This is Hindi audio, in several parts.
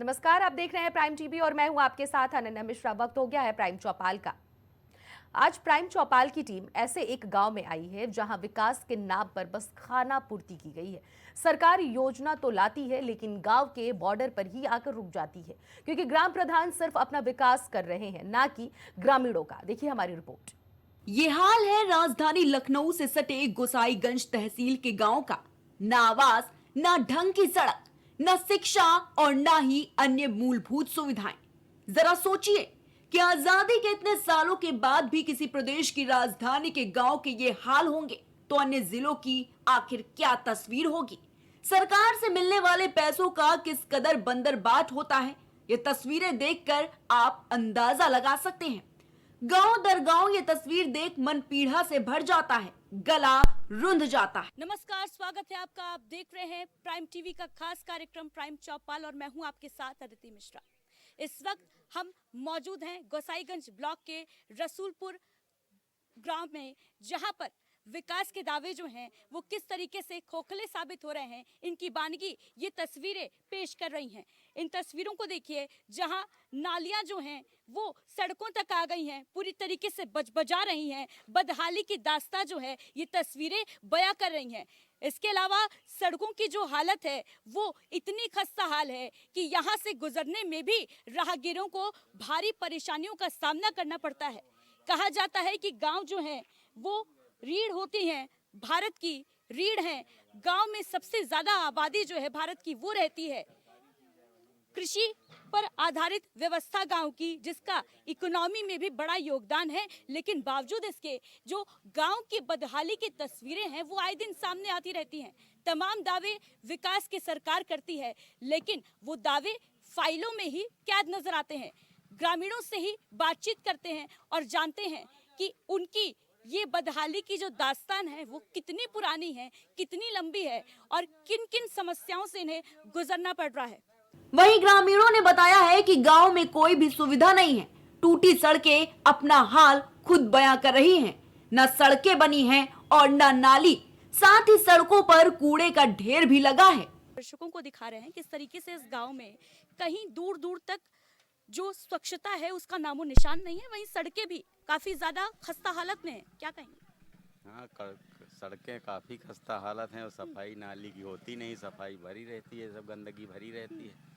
नमस्कार, आप देख रहे हैं प्राइम टीवी और मैं हूं आपके साथ अनन्या मिश्रा। वक्त हो गया है प्राइम चौपाल का। आज प्राइम चौपाल की टीम ऐसे एक गांव में आई है जहां विकास के नाम पर बस खाना पूर्ति की गई है। सरकार योजना तो लाती है लेकिन गांव के बॉर्डर पर ही आकर रुक जाती है, क्योंकि ग्राम प्रधान सिर्फ अपना विकास कर रहे हैं, ना कि ग्रामीणों का। देखिए हमारी रिपोर्ट। ये हाल है राजधानी लखनऊ से सटे गोसाईगंज तहसील के गांव का। ना आवास, ना ढंग की सड़क, ना शिक्षा और ना ही अन्य मूलभूत सुविधाएं। जरा सोचिए कि आजादी के इतने सालों के बाद भी किसी प्रदेश की राजधानी के गांव के ये हाल होंगे तो अन्य जिलों की आखिर क्या तस्वीर होगी। सरकार से मिलने वाले पैसों का किस कदर बंदरबाट होता है, ये तस्वीरें देखकर आप अंदाजा लगा सकते हैं। गांव दर गांव ये तस्वीर देख मन पीढ़ा से भर जाता है, गला रुंध जाता है। नमस्कार, स्वागत है आपका। आप देख रहे हैं प्राइम टीवी का खास कार्यक्रम प्राइम चौपाल और मैं हूं आपके साथ अदिति मिश्रा। इस वक्त हम मौजूद हैं गोसाईगंज ब्लॉक के रसूलपुर गांव में, जहां पर विकास के दावे जो हैं वो किस तरीके से खोखले साबित हो रहे हैं, इनकी बानगी ये तस्वीरें पेश कर रही हैं। इन तस्वीरों को देखिए, जहां नालियां जो हैं वो सड़कों तक आ गई हैं, पूरी तरीके से बजा रही हैं। बदहाली की दास्तां जो है ये तस्वीरें बयां कर रही हैं। इसके अलावा सड़कों की जो हालत है वो इतनी खस्ता हाल है कि यहाँ से गुजरने में भी राहगीरों को भारी परेशानियों का सामना करना पड़ता है। कहा जाता है कि गांव जो है वो रीढ़ होती हैं, भारत की रीढ़ है। गांव में सबसे ज्यादा आबादी जो है भारत की वो रहती है। कृषि पर आधारित व्यवस्था गांव की, जिसका इकोनॉमी में भी बड़ा योगदान है, लेकिन बावजूद इसके जो गांव की बदहाली की तस्वीरें हैं वो आए दिन सामने आती रहती हैं। तमाम दावे विकास की सरकार करती है, लेकिन वो दावे फाइलों में ही कैद नजर आते हैं। ग्रामीणों से ही बातचीत करते हैं और जानते हैं कि उनकी ये बदहाली की जो दास्तान है वो कितनी पुरानी है, कितनी लंबी है और किन किन समस्याओं से इन्हें गुजरना पड़ रहा है। वहीं ग्रामीणों ने बताया है कि गांव में कोई भी सुविधा नहीं है। टूटी सड़कें अपना हाल खुद बयां कर रही हैं। न सड़कें बनी हैं और न नाली, साथ ही सड़कों पर कूड़े का ढेर भी लगा है। दर्शकों को दिखा रहे हैं किस तरीके से इस गांव में कहीं दूर दूर तक जो स्वच्छता है उसका नामो निशान नहीं है। वहीं सड़कें भी काफी ज्यादा खस्ता हालत में है। क्या कहेंगे? हाँ, सड़कें काफ़ी खस्ता हालत हैं और सफाई नाली की होती नहीं, सफाई भरी रहती है, सब गंदगी भरी रहती है।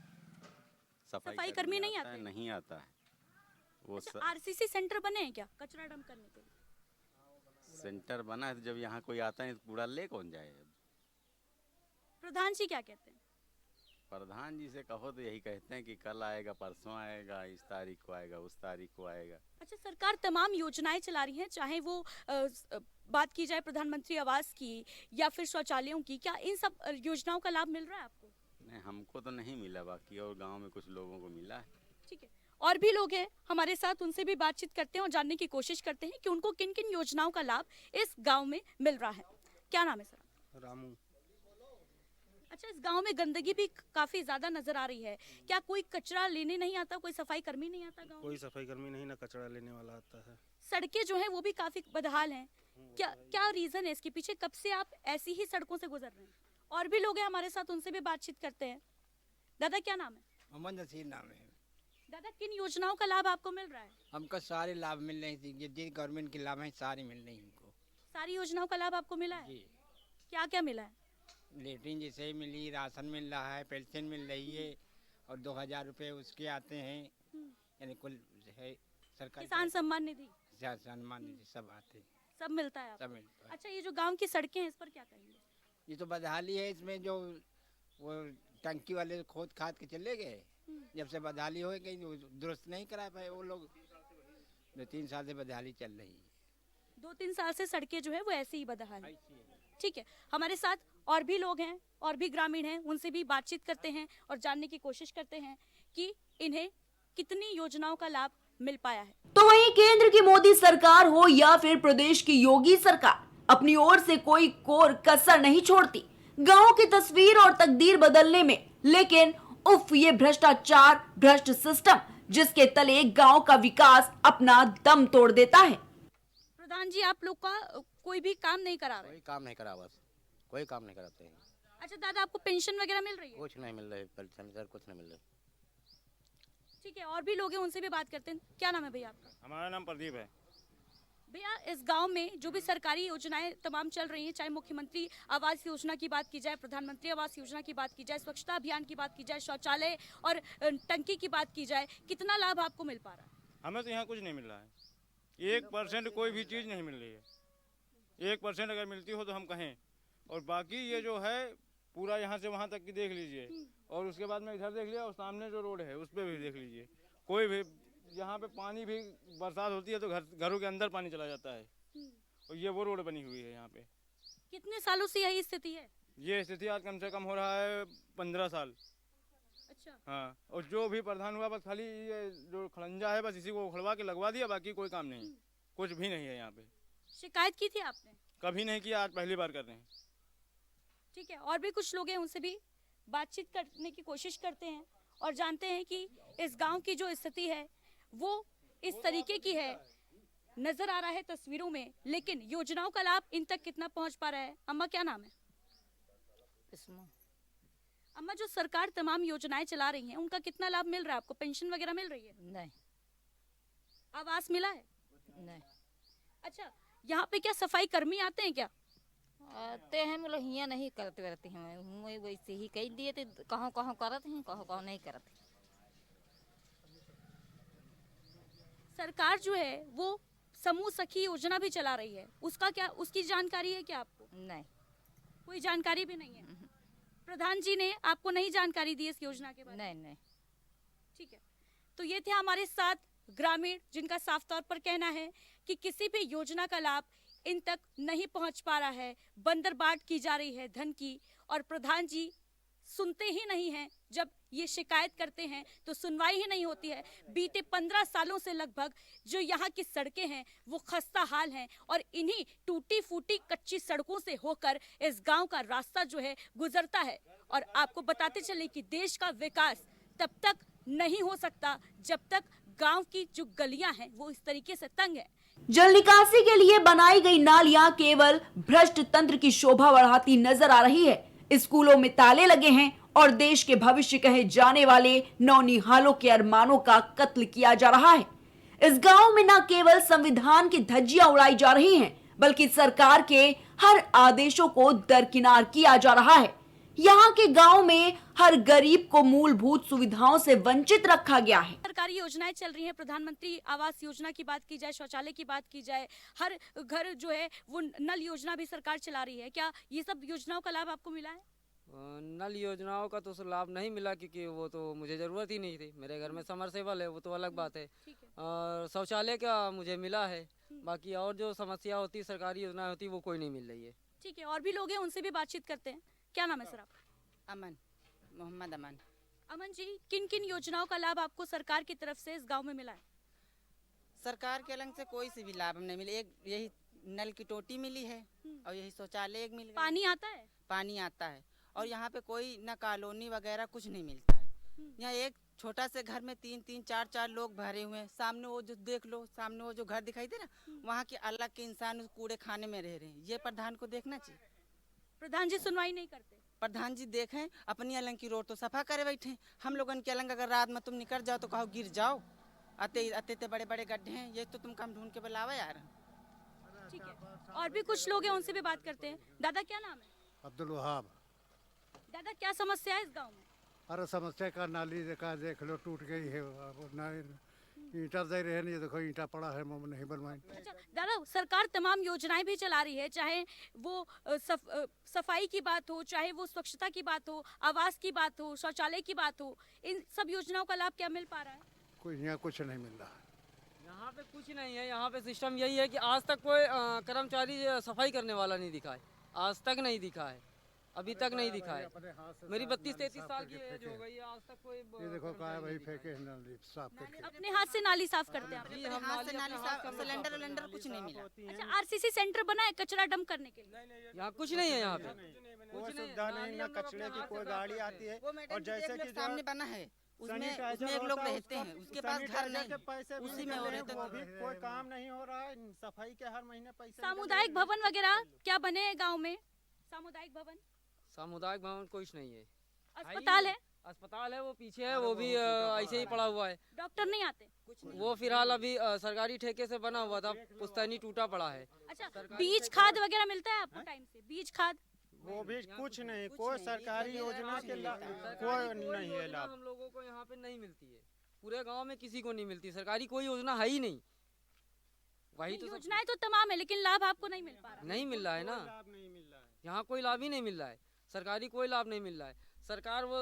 सफाई कर्मी नहीं आते? नहीं आता है वो। अच्छा, आरसीसी सेंटर बने हैं क्या कचरा डंप करने के लिए? सेंटर बना है तो जब यहाँ कोई आता है तो कूड़ा ले कौन जाए। प्रधान जी क्या कहते हैं? प्रधान जी से कहो तो यही कहते हैं कि कल आएगा, परसों आएगा, इस तारीख को आएगा, उस तारीख को आएगा। अच्छा, सरकार तमाम योजनाएं चला रही है, चाहे वो बात की जाए प्रधानमंत्री आवास की या फिर शौचालयों की, क्या इन सब योजनाओं का लाभ मिल रहा है आपको? नहीं, हमको तो नहीं मिला, बाकी और गांव में कुछ लोगों को मिला है। ठीक है, और भी लोग हैं हमारे साथ, उनसे भी बातचीत करते हैं और जानने की कोशिश करते हैं कि उनको किन किन योजनाओं का लाभ इस गाँव में मिल रहा है। क्या नाम है सर? रामू। अच्छा, इस गांव में गंदगी भी काफी ज्यादा नजर आ रही है। क्या कोई कचरा लेने नहीं आता, कोई सफाई कर्मी नहीं आता गांव में? कोई सफाई कर्मी नहीं, ना कचरा लेने वाला आता है। सड़कें जो हैं वो भी काफी बदहाल हैं। क्या क्या रीजन है इसके पीछे? कब से आप ऐसी ही सड़कों से गुजर रहे हैं? और भी लोग हैं हमारे साथ, उनसे भी बातचीत करते हैं। दादा क्या नाम है? मोहम्मद नसीर नाम है। दादा, किन योजनाओं का लाभ आपको मिल रहा है? हमको सारे लाभ मिल रहे हैं, जितनी गवर्नमेंट के लाभ हैं सारे मिल रहे हैं हमको। सारी योजनाओं का लाभ आपको मिला है? जी। क्या क्या मिला है? लेटरिन जैसे ही मिली, राशन मिल रहा है, पेंशन मिल रही है और 2000 रुपये उसके आते हैं। यानी कुल है सरकार किसान सम्मान निधि, सम्मान निधि सब आते हैं, सब मिलता है आपको? सब मिलता है। अच्छा, ये जो गांव की सड़कें हैं इस पर क्या कहेंगे? ये तो बदहाली है, इसमें जो वो टंकी वाले खोद खाद के चले गए, जब से बदहाली हो गई दुरुस्त नहीं करा पाए वो लोग। 2-3 साल से बदहाली चल रही है। 2-3 साल से सड़कें जो है वो ऐसे ही बदहाल है। ठीक है, हमारे साथ और भी लोग हैं, और भी ग्रामीण हैं, उनसे भी बातचीत करते हैं और जानने की कोशिश करते हैं कि इन्हें कितनी योजनाओं का लाभ मिल पाया है। तो वहीं केंद्र की मोदी सरकार हो या फिर प्रदेश की योगी सरकार, अपनी ओर से कोई कोर कसर नहीं छोड़ती गांव की तस्वीर और तकदीर बदलने में। लेकिन उफ, ये भ्रष्टाचार, भ्रष्ट सिस्टम जिसके तले गांव का विकास अपना दम तोड़ देता है। प्रधान जी, आप लोग का कोई भी काम नहीं करा रहे? कोई काम नहीं करा, बस कोई काम नहीं कराते हैं। अच्छा दादा, आपको पेंशन वगैरह मिल रही है? कुछ नहीं मिल रहा है, पेंशन सर कुछ नहीं मिल रहा है। ठीक है, और भी लोग हैं, उनसे भी बात करते हैं। क्या नाम है भैया आपका? हमारा नाम प्रदीप है। भैया, इस गांव में जो भी सरकारी योजनाएं तमाम चल रही हैं, चाहे मुख्यमंत्री आवास योजना की बात की जाए, प्रधानमंत्री आवास योजना की बात की जाए, स्वच्छता अभियान की बात की जाए, शौचालय और टंकी की बात की जाए, कितना लाभ आपको मिल पा रहा है? हमें तो यहाँ कुछ नहीं मिल रहा है, 1% कोई भी चीज़ नहीं मिल रही है। 1% अगर मिलती हो तो हम कहें, और बाकी ये जो है पूरा यहाँ से वहाँ तक की देख लीजिए, और उसके बाद में इधर देख लिया, और सामने जो रोड है उस पर भी देख लीजिए। कोई भी यहाँ पे पानी भी बरसात होती है तो घरों के अंदर पानी चला जाता है, और ये वो रोड बनी हुई है यहाँ पे। कितने सालों से यही स्थिति है? ये स्थिति आज कम से कम हो रहा है 15 साल। अच्छा, हाँ, और जो भी प्रधान हुआ बस खाली ये जो खड़ंजा है बस इसी को उखड़वा के लगवा दिया, बाकी कोई काम नहीं, कुछ भी नहीं है यहाँ पे। शिकायत की थी आपने? कभी नहीं किया, आज पहली बार कर रहे हैं। ठीक है, और भी कुछ लोग हैं, उनसे भी बातचीत करने की कोशिश करते हैं और जानते हैं कि इस गांव की जो स्थिति है वो इस तरीके की है, नजर आ रहा है तस्वीरों में, लेकिन योजनाओं का लाभ इन तक कितना पहुंच पा रहा है? अम्मा, क्या नाम है? अम्मा, जो सरकार तमाम योजनाएं चला रही हैं, उनका कितना लाभ मिल रहा है आपको? पेंशन वगैरह मिल रही है? नहीं आवास मिला है? नहीं अच्छा, यहाँ पे क्या सफाई कर्मी आते हैं क्या? आते हैं, मतलब हियाँ नहीं करते रहते हैं, हम वैसे ही कह दिए थे, कहाँ कहाँ करते हैं, कहाँ कहाँ नहीं करते। सरकार जो है वो समूह सखी योजना भी चला रही है, उसका क्या, उसकी जानकारी है क्या आपको? नहीं कोई जानकारी भी नहीं है। प्रधान जी ने आपको नहीं जानकारी दी इस योजना के बारे में? नहीं नहीं ठीक है, तो ये थे हमारे साथ ग्रामीण जिनका साफ तौर पर कहना है कि किसी भी योजना का लाभ इन तक नहीं पहुंच पा रहा है, बंदरबाट की जा रही है धन की, और प्रधान जी सुनते ही नहीं हैं। जब ये शिकायत करते हैं तो सुनवाई ही नहीं होती है। बीते 15 सालों से लगभग जो यहाँ की सड़कें हैं वो खस्ता हाल हैं, और इन्हीं टूटी फूटी कच्ची सड़कों से होकर इस गांव का रास्ता जो है गुजरता है। और आपको बताते चले कि देश का विकास तब तक नहीं हो सकता जब तक गांव की जो गलियां हैं वो इस तरीके से तंग है। जल निकासी के लिए बनाई गई नालियां केवल भ्रष्ट तंत्र की शोभा बढ़ाती नजर आ रही है। स्कूलों में ताले लगे हैं और देश के भविष्य कहे जाने वाले नौनिहालों के अरमानों का कत्ल किया जा रहा है। इस गांव में न केवल संविधान की धज्जियां उड़ाई जा रही हैं, बल्कि सरकार के हर आदेशों को दरकिनार किया जा रहा है। यहाँ के गांव में हर गरीब को मूलभूत सुविधाओं से वंचित रखा गया है। सरकारी योजनाएं चल रही हैं, प्रधानमंत्री आवास योजना की बात की जाए, शौचालय की बात की जाए, हर घर जो है वो नल योजना भी सरकार चला रही है। क्या ये सब योजनाओं का लाभ आपको मिला है? नल योजनाओं का तो लाभ नहीं मिला, क्योंकि वो तो मुझे ज़रूरत ही नहीं थी। मेरे घर में समरसेबल है, वो तो अलग बात है। और शौचालय का मुझे मिला है, बाकी और जो समस्या होती है, सरकारी योजना होती है, वो कोई नहीं मिल रही है। ठीक है, और भी लोग हैं, उनसे भी बातचीत करते हैं। क्या नाम है सर आपका? अमन, मोहम्मद अमन। अमन जी, किन किन योजनाओं का लाभ आपको सरकार की तरफ से इस गांव में मिला है? सरकार के अलग से कोई सी भी लाभ नहीं मिले। एक यही नल की टोटी मिली है और यही शौचालय एक मिल गया। पानी आता है? पानी आता है, और यहाँ पे कोई न कॉलोनी वगैरह कुछ नहीं मिलता है। यहाँ एक छोटा से घर में 3-3, 4-4 लोग भरे हुए हैं। सामने वो जो देख लो, सामने वो जो घर दिखाई दे ना, वहाँ के अलग के इंसान उस कूड़े खाने में रह रहे हैं। ये प्रधान को देखना चाहिए। प्रधान जी सुनवाई नहीं करते? प्रधान जी देखें, अपनी अलंग की रोड तो सफा करे बैठे। हम लोगों की अलंग अगर रात में तुम निकल जाओ तो कहो गिर जाओ। अते बड़े बड़े गड्ढे हैं, ये तो तुम काम ढूंढ के बुलावा यार। ठीक है, और भी कुछ लोग हैं, उनसे भी बात करते हैं। दादा, क्या नाम है? अब्दुल वहाब। दादा, क्या समस्या है इस गांव में? अरे समस्या का नाली का देख लो, टूट गई है। ईंटा दे रहे नहीं, देखो ईंटा पड़ा है, मुंह नहीं बनवाए। अच्छा दादा, सरकार तमाम योजनाएं भी चला रही है, चाहे वो सफाई की बात हो, चाहे वो स्वच्छता की बात हो, आवास की बात हो, शौचालय की बात हो। इन सब योजनाओं का लाभ क्या मिल पा रहा है? कोई यहाँ कुछ नहीं मिल रहा है। यहाँ पे कुछ नहीं है। यहाँ पे सिस्टम यही है कि आज तक कोई कर्मचारी सफाई करने वाला नहीं दिखा है। आज तक नहीं दिखा है, अभी तक नहीं दिखा है। मेरी 32-33 साल की एज हो गई है, आज तक कोई ये देखो काय भाई फेंके हैं नाली साफ करके। अपने हाथ से नाली साफ करते हैं आप? अपने हाथ से नाली साफ, सिलेंडर कुछ नहीं मिला। अच्छा, आरसीसी सेंटर बना है कचरा डंप करने के लिए? यहाँ कुछ नहीं है। यहाँ पे कोई सुविधा नहीं, ना कचरे की कोई गाड़ी आती है। और जैसे कि सामने बना है, उसमें एक लोग रहते हैं, उसके पास घर नहीं, उसी में हो रहे थे। वो भी कोई काम नहीं हो रहा है। सफाई के हर महीने पैसे। सामुदायिक भवन वगैरह क्या बने हैं गाँव में? सामुदायिक भवन कुछ नहीं है। अस्पताल है? अस्पताल है वो पीछे है, वो भी ऐसे ही पड़ा हुआ है। डॉक्टर नहीं आते? वो फिलहाल अभी सरकारी ठेके से बना हुआ था, पुश्तैनी टूटा पड़ा है। अच्छा, बीज खाद वगैरह मिलता है आपको टाइम से? बीज खाद वो भी कुछ नहीं, कोई सरकारी योजना के कोई नहीं है लाभ। हम लोगों को यहाँ पे नहीं मिलती है, पूरे गांव में किसी को नहीं मिलती, सरकारी कोई योजना है ही नहीं। वही तो योजनाएं तो तमाम है, लेकिन लाभ आपको नहीं मिल पा रहा। नहीं मिल रहा है ना, यहाँ कोई लाभ ही नहीं मिल रहा है, सरकारी कोई लाभ नहीं मिल रहा है। सरकार वो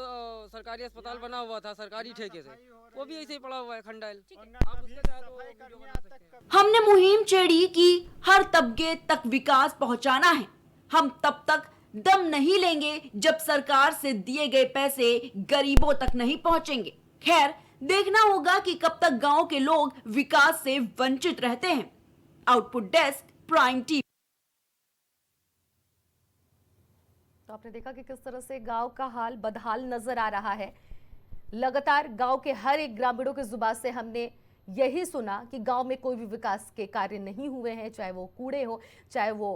सरकारी अस्पताल बना हुआ था सरकारी ठेके से, वो भी ऐसे ही पड़ा हुआ है खंडाइल। हमने मुहिम छेड़ी कि हर तबके तक विकास पहुंचाना है। हम तब तक दम नहीं लेंगे जब सरकार से दिए गए पैसे गरीबों तक नहीं पहुंचेंगे। खैर, देखना होगा कि कब तक गांव के लोग विकास से वंचित रहते हैं। Output desk, prime TV. तो आपने देखा कि किस तरह से गांव का हाल बदहाल नजर आ रहा है। लगातार गांव के हर एक ग्रामीणों की जुबान से हमने यही सुना कि गांव में कोई भी विकास के कार्य नहीं हुए हैं, चाहे वो कूड़े हो, चाहे वो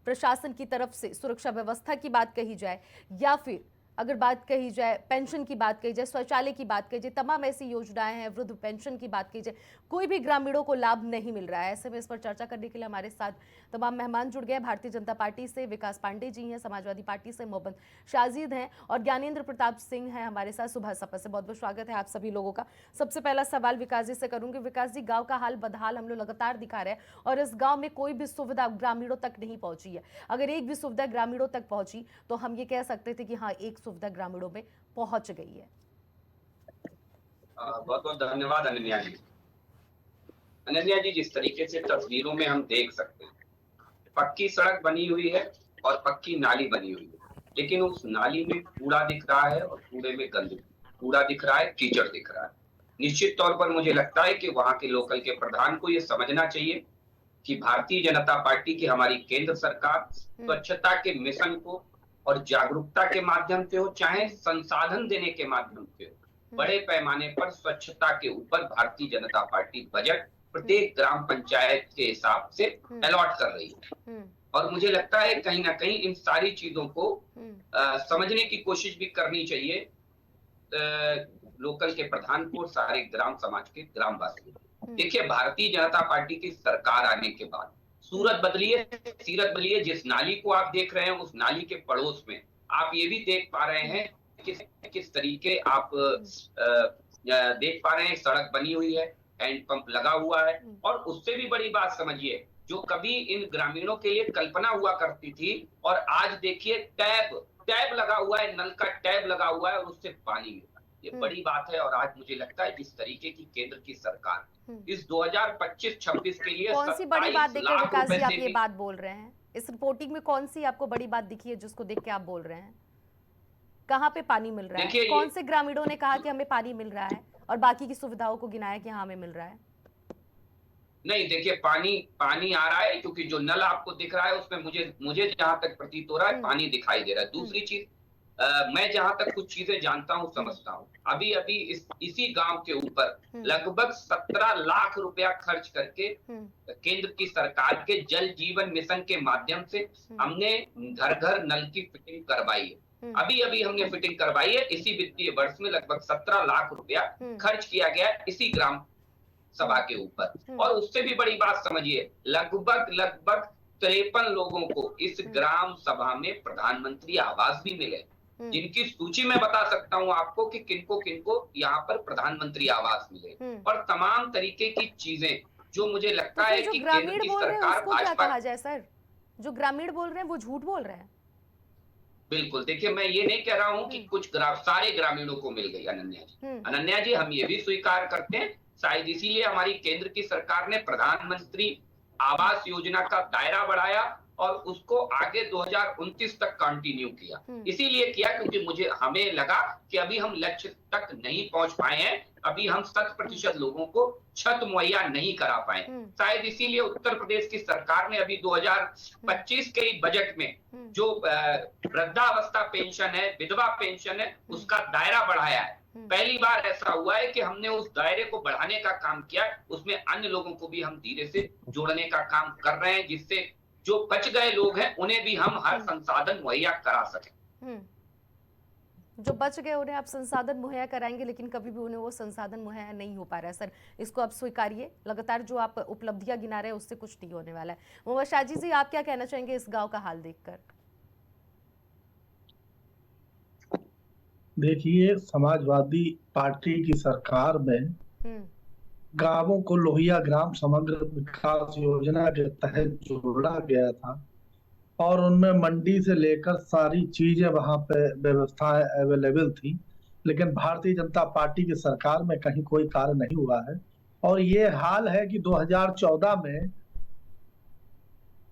प्रशासन की तरफ से सुरक्षा व्यवस्था की बात कही जाए, या फिर अगर बात कही जाए पेंशन की बात कही जाए, शौचालय की बात कही जाए, तमाम ऐसी योजनाएं हैं, वृद्ध पेंशन की बात की जाए, कोई भी ग्रामीणों को लाभ नहीं मिल रहा है। ऐसे में इस पर चर्चा करने के लिए हमारे साथ तमाम मेहमान जुड़ गए। भारतीय जनता पार्टी से विकास पांडे जी हैं, समाजवादी पार्टी से मोहम्मद शाजिद हैं और ज्ञानेंद्र प्रताप सिंह हैं हमारे साथ। सुबह सफर से बहुत बहुत स्वागत है आप सभी लोगों का। सबसे पहला सवाल विकास जी से करूंगी। विकास जी, गाँव का हाल बदहाल हम लोग लगातार दिखा रहे हैं और इस गाँव में कोई भी सुविधा ग्रामीणों तक नहीं पहुंची है। अगर एक भी सुविधा ग्रामीणों तक पहुंची तो हम ये कह सकते थे कि हाँ, एक सुविधा ग्रामीणों में पहुंच गई है। बहुत बहुत धन्यवाद अनन्या जी। अनन्या जी, जिस तरीके से तस्वीरों में हम देख सकते हैं, पक्की सड़क बनी हुई है और पक्की नाली बनी हुई है, लेकिन उस नाली में कूड़ा दिख रहा है और कूड़े में गंदगी, कूड़ा दिख रहा है, कीचड़ दिख रहा है। निश्चित तौर पर मुझे लगता है कि वहां के लोकल के प्रधान को ये समझना चाहिए कि भारतीय जनता पार्टी की हमारी केंद्र सरकार स्वच्छता के मिशन को और जागरूकता के माध्यम से हो, चाहे संसाधन देने के माध्यम से हो, बड़े पैमाने पर स्वच्छता के ऊपर भारतीय जनता पार्टी बजट प्रत्येक ग्राम पंचायत के हिसाब से अलॉट कर रही है। और मुझे लगता है कहीं ना कहीं इन सारी चीजों को समझने की कोशिश भी करनी चाहिए लोकल के प्रधान को, सारे ग्राम समाज के ग्रामवासियों को। देखिए, भारतीय जनता पार्टी की सरकार आने के बाद सूरत बदली है, सीरत बदली है। जिस नाली को आप देख रहे हैं, उस नाली के पड़ोस में आप ये भी देख पा रहे हैं किस तरीके आप देख पा रहे हैं, सड़क बनी हुई है, हैंड पंप लगा हुआ है। और उससे भी बड़ी बात समझिए, जो कभी इन ग्रामीणों के लिए कल्पना हुआ करती थी, और आज देखिए टैब लगा हुआ है, नल का टैब लगा हुआ है और उससे पानी मिल रहा है। ये बड़ी बात है। और आज मुझे लगता है जिस तरीके की केंद्र की सरकार इस 2025-26 के लिए कौन सी बड़ी बात देखकर विकास जी आप ये भी... बात बोल रहे हैं? इस रिपोर्टिंग में कौन सी आपको बड़ी बात दिखी है जिसको देख के आप बोल रहे हैं? कहाँ पे पानी मिल रहा है? कौन से ग्रामीणों ने कहा कि हमें पानी मिल रहा है और बाकी की सुविधाओं को गिनाया कि हाँ हमें मिल रहा है? नहीं, देखिए, पानी आ रहा है, क्योंकि जो नल आपको दिख रहा है उसमें मुझे जहां तक प्रतीत हो रहा है पानी दिखाई दे रहा है। दूसरी चीज, मैं जहां तक कुछ चीजें जानता हूं, समझता हूं, अभी इसी गांव के ऊपर लगभग 17 लाख रुपया खर्च करके केंद्र की सरकार के जल जीवन मिशन के माध्यम से हमने घर घर नल की फिटिंग करवाई है। अभी हमने फिटिंग करवाई है। इसी वित्तीय वर्ष में लगभग 17 लाख रुपया खर्च किया गया इसी ग्राम सभा के ऊपर। और उससे भी बड़ी बात समझिए, लगभग 53 लोगों को इस ग्राम सभा में प्रधानमंत्री आवास भी मिले, जिनकी सूची मैं बता सकता हूं आपको कि किनको यहाँ पर प्रधानमंत्री आवास मिले, और तमाम तरीके की चीजें जो मुझे लगता है कि केंद्र की सरकार भाजपा कहा जाए सर, जो ग्रामीण बोल रहे हैं वो झूठ बोल रहे हैं। बिल्कुल, देखिए, मैं ये नहीं कह रहा हूं कि सारे ग्रामीणों को मिल गई। अनन्या जी, हम ये भी स्वीकार करते हैं, शायद इसीलिए हमारी केंद्र की सरकार ने प्रधानमंत्री आवास योजना का दायरा बढ़ाया और उसको आगे 2029 तक कंटिन्यू किया। इसीलिए किया क्योंकि हमें लगा कि अभी हम लक्ष्य तक नहीं पहुंच पाए हैं, अभी हम 100% लोगों को छत मुहैया नहीं करा पाए। शायद इसीलिए उत्तर प्रदेश की सरकार ने अभी 2025 के बजट में जो वृद्धावस्था पेंशन है, विधवा पेंशन है, उसका दायरा बढ़ाया है। पहली बार ऐसा हुआ है कि हमने उस दायरे को बढ़ाने का काम किया, उसमें अन्य लोगों को भी हम धीरे से जोड़ने का काम कर रहे हैं, जिससे जो बच गए लोग हैं उन्हें भी हम हर संसाधन मुहैया करा सकें। जो बच गए उन्हें आप संसाधन मुहैया कराएंगे, लेकिन कभी भी उन्हें वो संसाधन मुहैया नहीं हो पा रहा है सर। इसको आप स्वीकारिए, लगातार जो आप उपलब्धियां गिना रहे हैं उससे कुछ नहीं होने वाला है। मोहम्मद शाजी जी, आप क्या कहना चाहेंगे इस गांव का हाल देखकर? देखिए, समाजवादी पार्टी की सरकार में गांवों को लोहिया ग्राम समग्र विकास योजना के तहत जोड़ा गया था और उनमें मंडी से लेकर सारी चीजें वहां पे व्यवस्थाएं अवेलेबल थी, लेकिन भारतीय जनता पार्टी की सरकार में कहीं कोई कार्य नहीं हुआ है। और ये हाल है कि 2014 में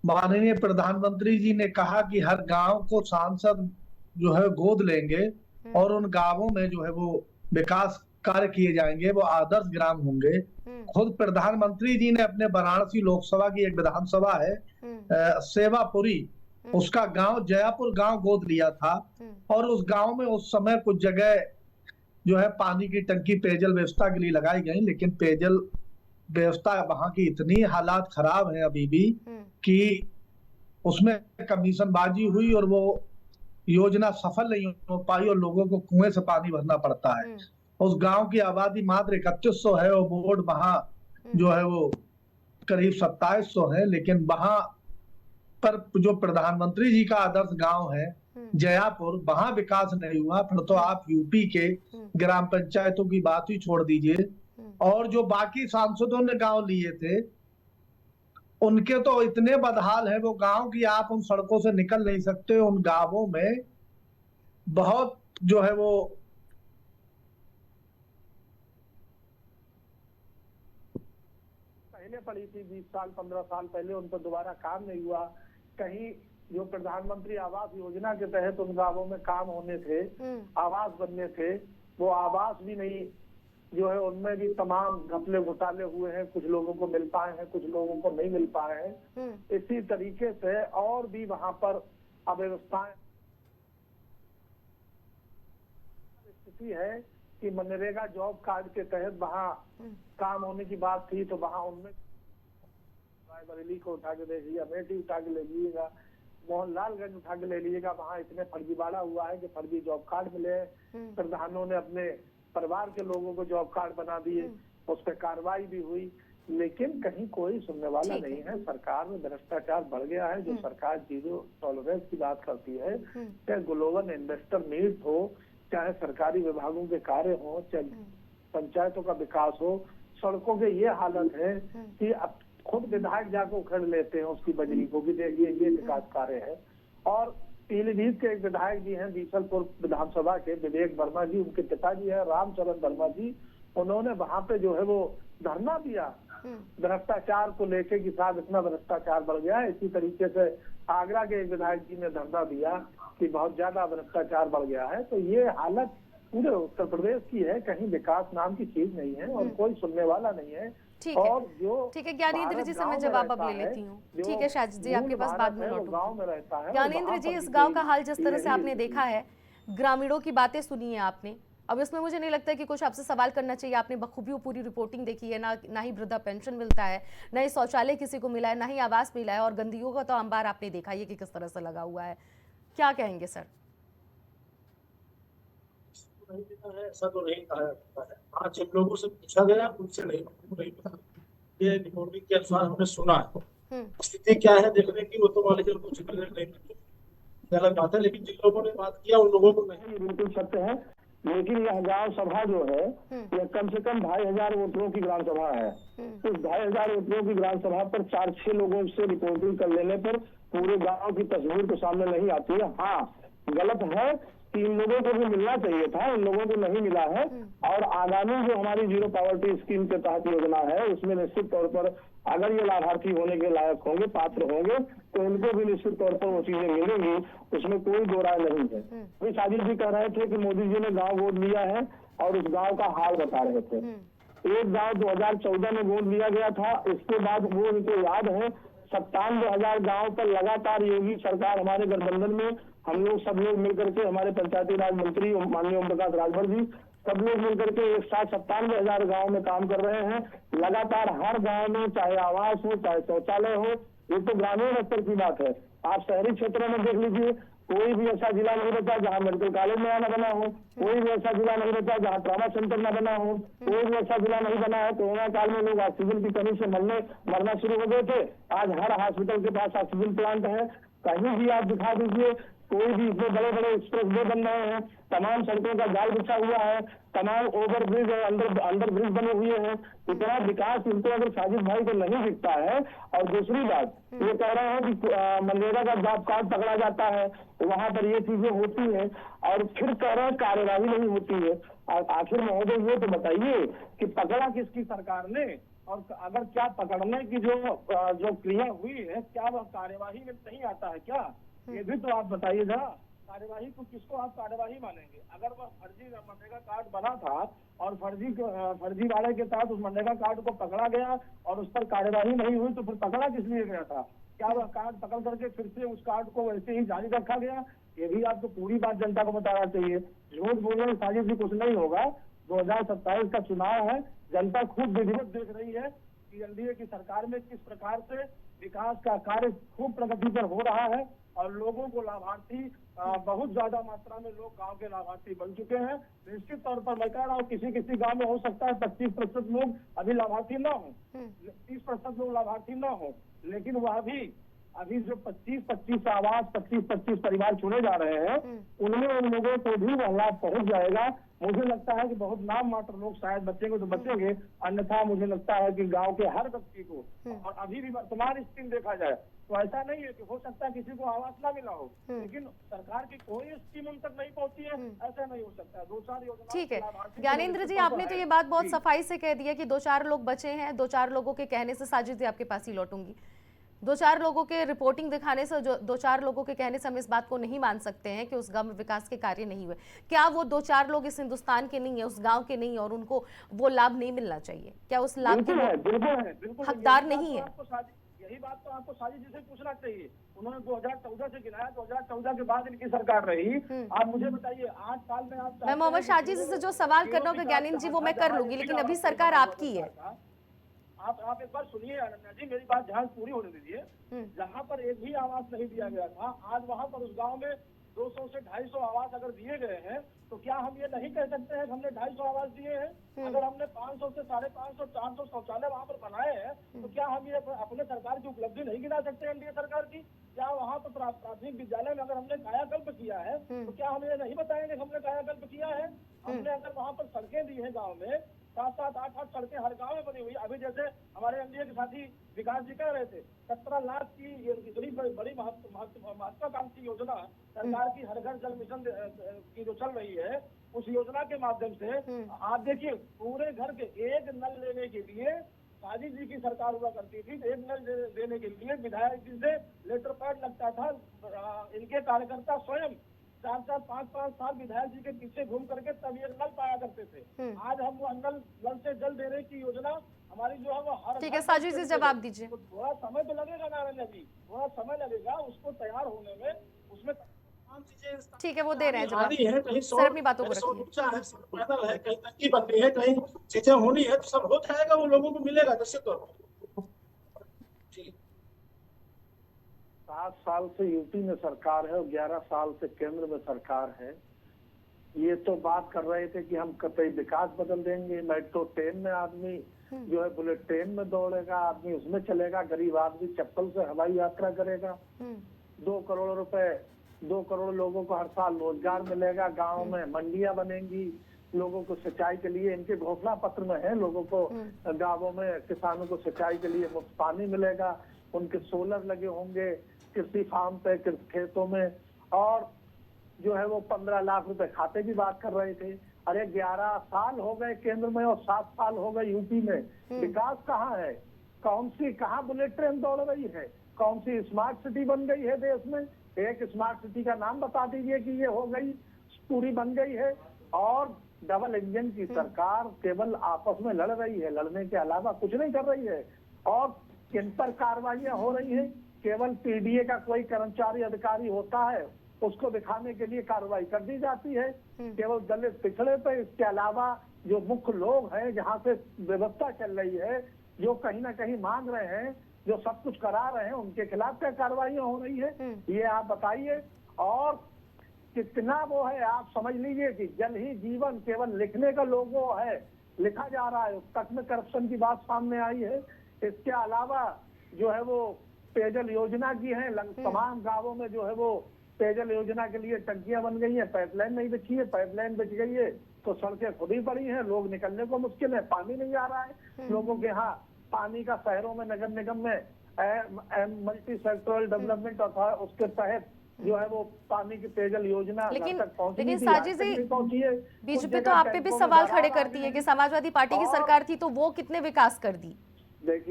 माननीय प्रधानमंत्री जी ने कहा कि हर गांव को सांसद जो है गोद लेंगे और उन गांवों में जो है वो विकास कार्य किए जाएंगे, वो आदर्श ग्राम होंगे। खुद प्रधानमंत्री जी ने अपने वाराणसी लोकसभा की एक विधानसभा है सेवापुरी, उसका गांव जयापुर गांव गोद लिया था और उस गांव में उस समय कुछ जगह जो है पानी की टंकी पेयजल व्यवस्था के लिए लगाई गई, लेकिन पेयजल व्यवस्था वहां की इतनी हालात खराब है अभी भी कि उसमें कमीशनबाजी हुई और वो योजना सफल नहीं हो पाई और लोगों को कुएं से पानी भरना पड़ता है। उस गांव की आबादी मात्र 3100 है और बोर्ड वहां जो है वो करीब 2700 है, लेकिन वहां पर जो प्रधानमंत्री जी का आदर्श गांव है जयापुर, वहां विकास नहीं हुआ। फिर तो आप यूपी के ग्राम पंचायतों की बात ही छोड़ दीजिए, और जो बाकी सांसदों ने गांव लिए थे उनके तो इतने बदहाल है वो गांव की, आप उन सड़कों से निकल नहीं सकते। उन गांवों में बहुत जो है वो पहले पड़ी थी 20 साल 15 साल पहले, उन पर दोबारा काम नहीं हुआ। कहीं जो प्रधानमंत्री आवास योजना के तहत उन गांवों में काम होने थे, आवास बनने थे, वो आवास भी नहीं जो है, उनमें भी तमाम घपले घोटाले हुए हैं। कुछ लोगों को मिल पाए हैं, कुछ लोगों को नहीं मिल पाए हैं। इसी तरीके से और भी वहां पर अव्यवस्थाएं स्थिति है कि मनरेगा जॉब कार्ड के तहत वहाँ काम होने की बात थी, तो वहाँ उनमें रायबरेली को उठा के देख लिया, अमेठी उठा के ले लीजिएगा, मोहनलालगंज उठा के ले लीजिएगा, वहाँ इतने फर्जीवाड़ा हुआ है कि फर्जी जॉब कार्ड मिले। प्रधानों ने अपने परिवार के लोगों को जॉब कार्ड बना दिए, उस पर कार्रवाई भी हुई, लेकिन कहीं कोई सुनने वाला नहीं है। सरकार में भ्रष्टाचार बढ़ गया है। जो सरकार जीरो टॉलरेंस की बात करती है, चाहे ग्लोबल इन्वेस्टर मीट हो, चाहे सरकारी विभागों के कार्य हो, चाहे पंचायतों का विकास हो, सड़कों के ये हालत है कि अब खुद विधायक जाकर उखड़ लेते हैं उसकी बजरी को भी, देखिए ये विकास कार्य है। और पीलीभीत के एक विधायक जी हैं बीसलपुर विधानसभा के, विवेक वर्मा जी, उनके पिताजी है रामचरण वर्मा जी, उन्होंने वहां पे जो है वो धरना दिया भ्रष्टाचार को लेके कि साहब इतना भ्रष्टाचार बढ़ गया है। इसी तरीके से आगरा के एक विधायक जी ने धरना दिया कि बहुत ज्यादा भ्रष्टाचार बढ़ गया है। तो ये हालत पूरे उत्तर प्रदेश की है, कहीं विकास नाम की चीज नहीं है और कोई सुनने वाला नहीं है। और जो ठीक है ज्ञानेंद्र जी से मैं जवाब अब ले लेती हूँ। ठीक है शाजी जी, आपके पास बाद में लौटूंगी। गाँव में रहता है ज्ञानेंद्र जी, इस गाँव का हाल जिस तरह से आपने देखा है, ग्रामीणों की बातें सुनी है आपने, अब इसमें मुझे नहीं लगता है कि कुछ आपसे सवाल करना चाहिए। आपने बखूबी पूरी रिपोर्टिंग देखी है, ना ही वृद्धा पेंशन मिलता है, ना ही शौचालय किसी को मिला है, ना ही आवास मिला है, और गंदगियों का तो अंबार आपने देखा ही है कि किस तरह से लगा हुआ है। क्या कहेंगे सर? ऐसा तो नहीं कहा जाता है। आज जिन लोगों से पूछा गया उनसे नहीं पता, ये रिपोर्टिंग के अनुसार हमने सुना है। स्थिति क्या है देखने की वो तो मान लीजिए कुछ नहीं गलत बात है, लेकिन जिन लोगों ने बात किया उन लोगों को नहीं। बिल्कुल सत्य है, लेकिन यह गांव सभा जो है यह कम से कम 2500 वोटरों की ग्राम सभा है। उस 2500 वोटरों की ग्राम सभा पर 4-6 लोगों से रिपोर्टिंग कर लेने पर पूरे गांव की तस्वीर तो सामने नहीं आती है। हाँ, गलत है कि इन लोगों को भी मिलना चाहिए था, इन लोगों को नहीं मिला है। और आगामी जो हमारी जीरो पॉवर्टी स्कीम के तहत योजना है उसमें निश्चित तौर पर अगर ये लाभार्थी होने के लायक होंगे, पात्र होंगे, तो इनको भी निश्चित तौर पर वो चीजें मिलेंगी, उसमें कोई दो राय नहीं है। अभी साजिद जी कह रहे थे कि मोदी जी ने गांव गोद लिया है और उस गांव का हाल बता रहे थे। एक गांव 2014 में गोद लिया गया था, इसके बाद वो उनको याद है 97,000 गाँव पर लगातार योगी सरकार हमारे गठबंधन में हम लोग सब लोग मिलकर के, हमारे पंचायती राज मंत्री माननीय ओम प्रकाश राजभर जी, सब लोग मिलकर के एक साथ 97,000 गाँव में काम कर रहे हैं। लगातार हर गाँव में चाहे आवास हो चाहे शौचालय हो, ये तो ग्रामीण स्तर की बात है। आप शहरी क्षेत्रों में देख लीजिए, कोई भी ऐसा जिला नहीं बचा जहाँ मेडिकल कॉलेज नया न बना हो, कोई भी ऐसा जिला नहीं बचा जहाँ ट्रॉमा सेंटर न बना हो, कोई भी ऐसा जिला नहीं बना है। कोरोना काल में लोग ऑक्सीजन की कमी से मरना शुरू हो गए थे। आज हर हॉस्पिटल के पास ऑक्सीजन प्लांट है। कहीं भी आप दिखा दीजिए, कोई भी इतने बड़े बड़े एक्सप्रेस वे बन रहे हैं, तमाम सड़कों का जाल बिछा हुआ है, तमाम ओवर ब्रिज और अंडर ब्रिज बने हुए हैं। इतना विकास इनको अगर साजिद भाई को नहीं दिखता है। और दूसरी बात ये कह रहे हैं कि मनरेगा का जॉब कार्ड पकड़ा जाता है, वहां पर ये चीजें होती हैं और फिर कह रहे हैं कार्यवाही नहीं होती है। आखिर महोदय ये तो बताइए कि पकड़ा किसकी सरकार ने, और अगर क्या पकड़ने की जो क्रिया हुई है क्या वह कार्यवाही में नहीं आता है क्या? ये भी तो आप बताइए जरा। कार्यवाही को किसको आप कार्यवाही मानेंगे? अगर वह फर्जी मनरेगा कार्ड बना था और फर्जी वाले के तहत उस मनरेगा कार्ड को पकड़ा गया और उस पर कार्यवाही नहीं हुई तो फिर पकड़ा किस लिए गया था? क्या वह कार्ड पकड़ करके फिर से उस कार्ड को वैसे ही जारी रखा गया? ये भी आपको पूरी बात जनता को बताना चाहिए। झूठ बोलने में साजिद भी कुछ नहीं होगा। 2027 का चुनाव है, जनता खूब विधिवत देख रही है कि एनडीए की सरकार में किस प्रकार से विकास का कार्य खूब प्रगति पर हो रहा है और लोगों को लाभार्थी बहुत ज्यादा मात्रा में लोग गांव के लाभार्थी बन चुके हैं। निश्चित तौर पर मैं कह रहा हूँ किसी गांव में हो सकता है 25% लोग अभी लाभार्थी ना हो, 30% लोग लाभार्थी ना हो, लेकिन वह भी अभी जो 25-25 आवास 25-25 परिवार चुने जा रहे हैं उनमें उन लोगों को भी वह लाभ पहुंच जाएगा। मुझे लगता है कि बहुत नाम मात्र लोग शायद बचेंगे तो बचेंगे, अन्यथा मुझे लगता है कि गांव के हर व्यक्ति को, और अभी भी वर्तमान स्कीम देखा जाए तो ऐसा नहीं है कि हो सकता है किसी को आवास ना मिला हो, लेकिन सरकार की कोई स्कीम उन तक नहीं पहुंची है, ऐसा नहीं हो सकता। 2-4 योजना। ठीक है ज्ञानेंद्र जी, आपने तो ये बात बहुत सफाई से कह दी है कि 2-4 लोग बचे हैं। 2-4 लोगों के कहने से, साजिद जी आपके पास ही लौटूंगी, 2-4 लोगों के रिपोर्टिंग दिखाने से, 2-4 लोगों के कहने से हम इस बात को नहीं मान सकते हैं कि उस गांव में विकास के कार्य नहीं हुए। क्या वो 2-4 लोग इस हिंदुस्तान के नहीं है, उस गांव के नहीं है और उनको वो लाभ नहीं मिलना चाहिए? क्या उस लाभ के हकदार नहीं है? यही बात तो आपको साजिद जी से पूछना चाहिए। उन्होंने 2014 से गिनाया, 2014 के बाद इनकी सरकार रही। आप मुझे बताइए 8 साल में आप, मैं मोहम्मद शाहजी से जो सवाल करना होगा ज्ञानेंद्र जी वो मैं कर लूंगी, लेकिन अभी सरकार आपकी है। आप एक बार सुनिए अनन्या जी, मेरी बात ध्यान पूरी होने दीजिए। जहाँ पर एक भी आवास नहीं दिया गया था, आज वहाँ पर उस गांव में 200 से 250 आवास अगर दिए गए हैं तो क्या हम ये नहीं कह सकते हैं कि हमने 250 आवास दिए हैं? अगर हमने 500 से 550, 400 शौचालय वहाँ पर बनाए हैं तो क्या हम ये अपने सरकार की उपलब्धि नहीं गिना सकते एनडीए सरकार की? क्या वहाँ पर प्राथमिक विद्यालय में अगर हमने कायाकल्प किया है तो क्या हम ये नहीं बताएंगे कि हमने कायाकल्प किया है? हमने अगर वहाँ पर सड़कें दी है गाँव में, 7-7, 8-8 सड़कें हर गांव में बनी हुई। अभी जैसे हमारे एनडीए के साथी विकास जी कह रहे थे 17 लाख की इतनी बड़ी महत्वाकांक्षी योजना सरकार की हर घर जल मिशन की जो चल रही है, उस योजना के माध्यम से आप देखिए पूरे घर के एक नल लेने के लिए साजिद जी की सरकार हुआ करती थी। एक नल देने के लिए विधायक जी से लेटर पैड लगता था, इनके कार्यकर्ता स्वयं 4-4, 5-5 साल विधायक जी के पीछे घूम करके तब ये नल पाया करते थे। आज हम वो नल से जल देने की योजना हमारी जो है वो हर। ठीक है साजिद जी जवाब दीजिए। तो थोड़ा समय तो लगेगा नारायण जी, थोड़ा समय लगेगा उसको तैयार होने में, उसमें ठीक है वो दे रहे हैं जवाब। है, कहीं सर अपनी बातों को रखिए। है, पैदल है, कहीं टंकी बन रही है, कहीं चीजें होनी है, तो सब हो जाएगा, वो लोगों को मिलेगा निश्चित तौर पर। 7 साल से यूपी में सरकार है और 11 साल से केंद्र में सरकार है। ये तो बात कर रहे थे कि हम कतई विकास बदल देंगे। मेट्रो ट्रेन में आदमी जो है बुलेट ट्रेन में दौड़ेगा, आदमी उसमें चलेगा, गरीब आदमी चप्पल से हवाई यात्रा करेगा। 2 करोड़ रुपए, 2 करोड़ लोगों को हर साल रोजगार मिलेगा, गाँव में मंडियां बनेंगी, लोगों को सिंचाई के लिए इनके घोषणा पत्र में है, लोगों को गाँवों में किसानों को सिंचाई के लिए मुफ्त पानी मिलेगा, उनके सोलर लगे होंगे कृषि फार्म पे, खेतों में, और जो है वो 15 लाख रुपए खाते की बात कर रहे थे। अरे 11 साल हो गए केंद्र में और 7 साल हो गए यूपी में, विकास कहाँ है? कहाँ बुलेट ट्रेन दौड़ रही है? कौन सी स्मार्ट सिटी बन गई है देश में? एक स्मार्ट सिटी का नाम बता दीजिए कि ये हो गई, पूरी बन गई है। और डबल इंजन की सरकार केवल आपस में लड़ रही है, लड़ने के अलावा कुछ नहीं कर रही है। और किन पर कार्रवाइयां हो रही है? केवल पीडीए का कोई कर्मचारी अधिकारी होता है, उसको दिखाने के लिए कार्रवाई कर दी जाती है, केवल दलित पिछड़े पे। इसके अलावा जो मुख्य लोग हैं, जहाँ से व्यवस्था चल रही है, जो कहीं ना कहीं मांग रहे हैं, जो सब कुछ करा रहे हैं, उनके खिलाफ क्या कार्रवाई हो रही है, ये आप बताइए। और कितना वो है, आप समझ लीजिए कि जल ही जीवन केवल लिखने का लोगो है, लिखा जा रहा है, उस तक में करप्शन की बात सामने आई है। इसके अलावा जो है वो पेयजल योजना की है, तमाम गांवों में जो है वो पेयजल योजना के लिए टंकियां बन गई हैं, पाइपलाइन नहीं बिछी है, पाइपलाइन बिछ गई है तो सड़कें खुद ही पड़ी हैं, लोग निकलने को मुश्किल है, पानी नहीं आ रहा है लोगों के यहाँ। पानी का शहरों में नगर निगम में मल्टी सेक्टोरल डेवलपमेंट उसके तहत जो है वो पानी की पेयजल योजना लेकिन साजिद जी, बीजेपी तो आप पे भी सवाल खड़े करती है कि समाजवादी पार्टी की सरकार थी तो वो कितने विकास कर दी,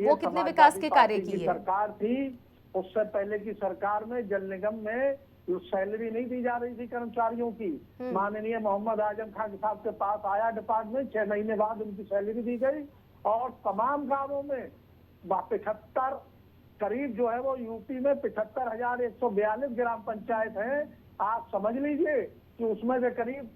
वो कितने विकास के कार्य की है? सरकार थी, उससे पहले की सरकार में जल निगम में सैलरी नहीं दी जा रही थी कर्मचारियों की। माननीय मोहम्मद आजम खान साहब के पास आया डिपार्टमेंट, 6 महीने बाद उनकी सैलरी दी गई और तमाम गांवों में 75 करीब जो है वो यूपी में 75,142 ग्राम पंचायत है। आप समझ लीजिए कि उसमें से करीब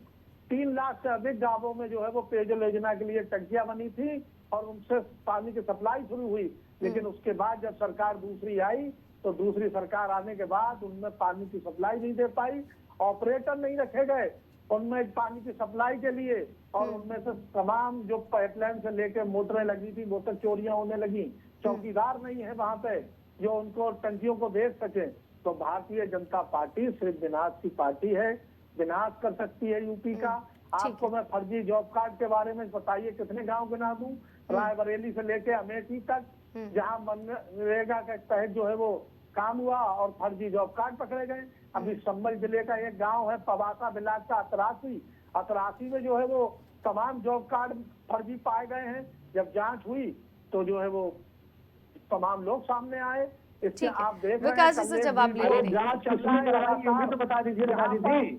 3 लाख से अधिक गांवों में जो है वो पेयजल योजना के लिए टंकियां बनी थी और उनसे पानी की सप्लाई शुरू हुई। लेकिन उसके बाद जब सरकार दूसरी आई तो दूसरी सरकार आने के बाद उनमें पानी की सप्लाई नहीं दे पाई, ऑपरेटर नहीं रखे गए उनमें पानी की सप्लाई के लिए, और उनमें से तमाम जो पाइपलाइन से लेकर मोटरें लगी थी मोटर चोरियां होने लगी। चौकीदार नहीं है वहां पे जो उनको टंकियों को देख सके। तो भारतीय जनता पार्टी सिर्फ विनाश की पार्टी है, विनाश कर सकती है यूपी का। आपको मैं फर्जी जॉब कार्ड के बारे में बताइए कितने गांव गिना दूं, रायबरेली से लेके अमेठी तक जहां मनरेगा के तहत जो है वो काम हुआ और फर्जी जॉब कार्ड पकड़े गए। अभी संभल जिले का एक गांव है पवासा ब्लॉक का अतरासी में जो है वो तमाम जॉब कार्ड फर्जी पाए गए हैं। जब जांच हुई तो जो है वो तमाम लोग सामने आए। इससे आप देख रहे हैं जवाब ले रहे हैं, तो बता दीजिए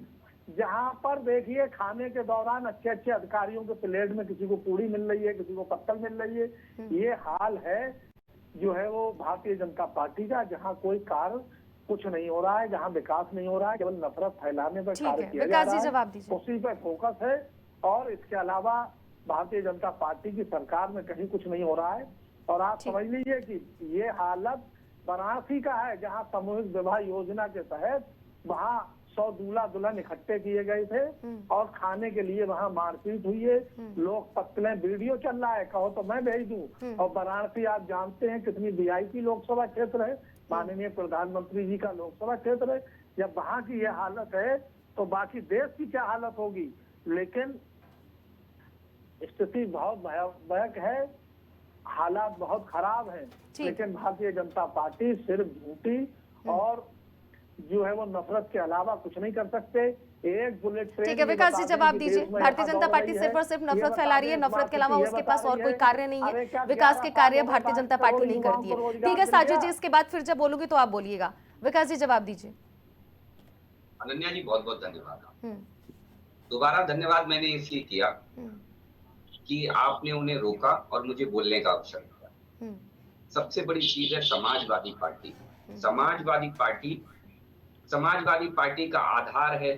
जहाँ पर देखिए खाने के दौरान अच्छे अच्छे अधिकारियों के प्लेट में किसी को पूड़ी मिल रही है, किसी को पत्तल मिल रही है। ये हाल है जो है वो भारतीय जनता पार्टी का, जहाँ कोई कार्य कुछ नहीं हो रहा है, जहाँ विकास नहीं हो रहा है, केवल नफरत फैलाने पर कार्य किया जा रहा है, उसी पर फोकस है। और इसके अलावा भारतीय जनता पार्टी की सरकार में कहीं कुछ नहीं हो रहा है। और आप समझ लीजिए कि ये हालत वाराणसी का है जहाँ सामूहिक विवाह योजना के तहत वहाँ 100 दूल्हा दुल्हन इकट्ठे किए गए थे और खाने के लिए वहाँ मारपीट हुई है। लोग पत्तलें, वीडियो चल रहा है, कहो तो मैं भेज दूं। और वाराणसी आप जानते हैं कितनी वीआईपी लोकसभा क्षेत्र है, माननीय प्रधानमंत्री जी का लोकसभा क्षेत्र है। जब वहाँ की ये हालत है तो बाकी देश की क्या हालत होगी। लेकिन स्थिति बहुत भयावह है, हालात बहुत खराब हैं। लेकिन भारतीय जनता पार्टी सिर्फ झूठी और जो है वो नफरत के अलावा कुछ नहीं कर सकते। एक बुलेट ट्रेन, ठीक है विकास जी जवाब दीजिए। भारतीय जनता पार्टी सिर्फ और सिर्फ नफरत फैला रही है, नफरत के अलावा उसके पास और कोई कार्य नहीं है, विकास के कार्य भारतीय जनता पार्टी नहीं करती है। ठीक है साजिद जी, इसके बाद फिर जब बोलूंगी तो आप बोलिएगा। विकास जी जवाब दीजिए। अनन्या जी बहुत बहुत धन्यवाद। दोबारा धन्यवाद मैंने इसलिए किया कि आपने उन्हें रोका और मुझे बोलने का अवसर दिया। सबसे बड़ी चीज है समाजवादी पार्टी। समाजवादी पार्टी का आधार है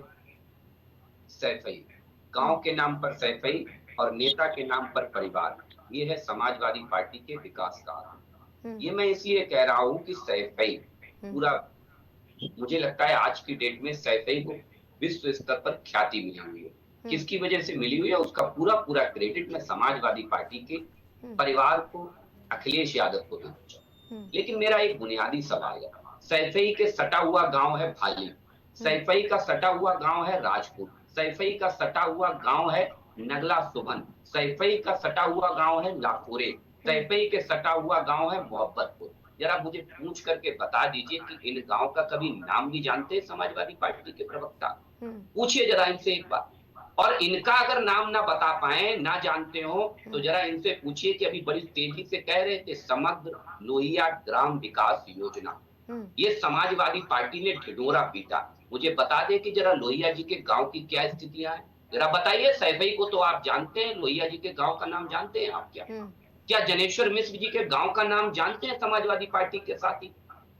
सैफई, गांव के नाम पर सैफई और नेता के नाम पर परिवार। ये है समाजवादी पार्टी के विकास का आधार। ये मैं इसलिए कह रहा हूँ कि सैफई पूरा, मुझे लगता है आज की डेट में सैफई को विश्व स्तर पर ख्याति मिली हुई है। किसकी वजह से मिली हुई है उसका पूरा क्रेडिट मैं समाजवादी पार्टी के परिवार को, अखिलेश यादव को देना चाहूँ। लेकिन मेरा एक बुनियादी सवाल है, सैफई के सटा हुआ गांव है भाली, सैफई का सटा हुआ गांव है राजपुर, सैफई का सटा हुआ गांव है नगला सुभन, सैफई का सटा हुआ गांव है लाखोरे, सैफई के सटा हुआ गांव है मोहब्बतपुर। जरा मुझे पूछ करके बता दीजिए कि इन गांव का कभी नाम नहीं जानते समाजवादी पार्टी के प्रवक्ता? पूछिए जरा इनसे एक बार। और इनका अगर नाम ना बता पाए, ना जानते हो, तो जरा इनसे पूछिए कि अभी बड़ी तेजी से कह रहे थे समग्र लोहिया ग्राम विकास योजना, ये समाजवादी पार्टी ने ढिढोरा पीटा। मुझे बता दे कि जरा लोहिया जी के गांव की क्या स्थितियां हैं, जरा बताइए। सैफई को तो आप जानते हैं, लोहिया जी के गांव का नाम जानते हैं आप? क्या जनेश्वर मिश्र जी के गांव का नाम जानते हैं समाजवादी पार्टी के साथी?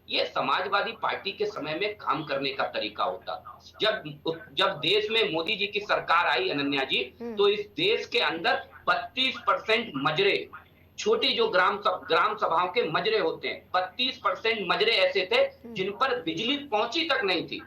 ये समाजवादी पार्टी के समय में काम करने का तरीका होता था। जब देश में मोदी जी की सरकार आई अनन्या जी, तो इस देश के अंदर 32% मजरे छोटी जो ग्राम सभाओं के मजरे होते हैं, 32% मजरे ऐसे थे जिन पर बिजली पहुंची तक नहीं थी।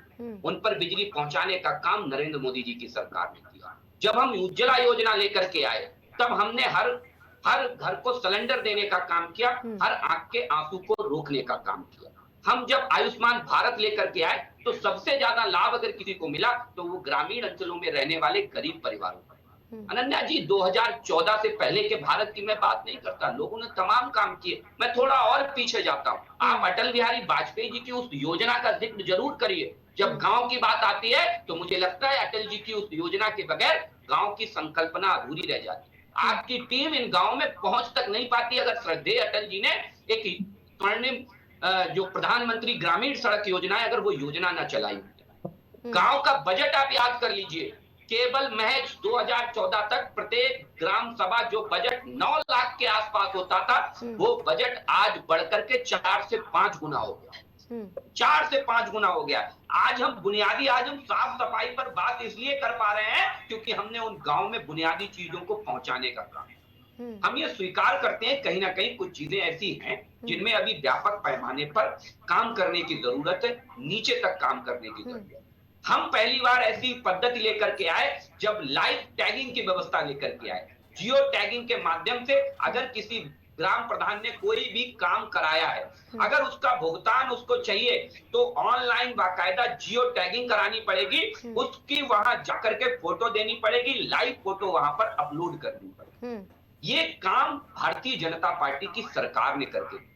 उन पर बिजली पहुंचाने का काम नरेंद्र मोदी जी की सरकार ने किया। जब हम उज्ज्वला योजना लेकर के आए, तब हमने हर घर को सिलेंडर देने का काम किया, हर आंख के आंसू को रोकने का काम किया। हम जब आयुष्मान भारत लेकर के आए, तो सबसे ज्यादा लाभ अगर किसी को मिला तो वो ग्रामीण अंचलों में रहने वाले गरीब परिवारों को। अनन्या जी, 2014 से पहले के भारत की मैं बात नहीं करता, लोगों ने तमाम काम किए। मैं थोड़ा और पीछे जाता हूँ, आप अटल बिहारी वाजपेयी जी की उस योजना का जिक्र जरूर करिए। जब गांव की बात आती है तो मुझे लगता है अटल जी की उस योजना के बगैर गांव की संकल्पना अधूरी रह जाती है। आपकी टीम इन गांव में पहुंच तक नहीं पाती अगर श्रद्धेय अटल जी ने एक स्वर्णिम जो प्रधानमंत्री ग्रामीण सड़क योजना है, अगर वो योजना न चलाई। गांव का बजट आप याद कर लीजिए, केवल महज 2014 तक प्रत्येक ग्राम सभा जो बजट 9 लाख के आसपास होता था, वो बजट आज बढ़कर के 4 से 5 गुना हो गया। 4 से 5 गुना हो गया। आज हम साफ सफाई पर बात इसलिए कर पा रहे हैं क्योंकि हमने उन गांव में बुनियादी चीजों को पहुंचाने का काम। हम ये स्वीकार करते हैं कहीं ना कहीं कुछ चीजें ऐसी हैं जिनमें अभी व्यापक पैमाने पर काम करने की जरूरत है, नीचे तक काम करने की जरूरत है। हम पहली बार ऐसी पद्धति लेकर के आए जब लाइव टैगिंग की व्यवस्था लेकर के आए। जियो टैगिंग के माध्यम से अगर किसी ग्राम प्रधान ने कोई भी काम कराया है, अगर उसका भुगतान उसको चाहिए तो ऑनलाइन बाकायदा जियो टैगिंग करानी पड़ेगी, उसकी वहां जाकर के फोटो देनी पड़ेगी, लाइव फोटो वहां पर अपलोड करनी पड़ेगी। ये काम भारतीय जनता पार्टी की सरकार ने करके दिया।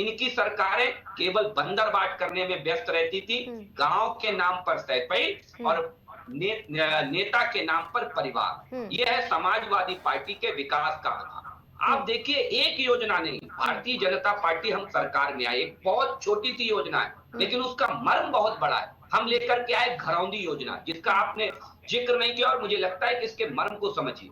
इनकी सरकारें केवल बंदरबाट करने में व्यस्त रहती थी, गांव के नाम पर सैफई और नेता के नाम पर परिवार। यह है समाजवादी पार्टी के विकास का आधार। आप देखिए, एक योजना नहीं, भारतीय जनता पार्टी हम सरकार में आए, एक बहुत छोटी सी योजना है लेकिन उसका मर्म बहुत बड़ा है। हम लेकर के आए घरौंदी योजना, जिसका आपने जिक्र नहीं किया और मुझे लगता है कि इसके मर्म को समझिए।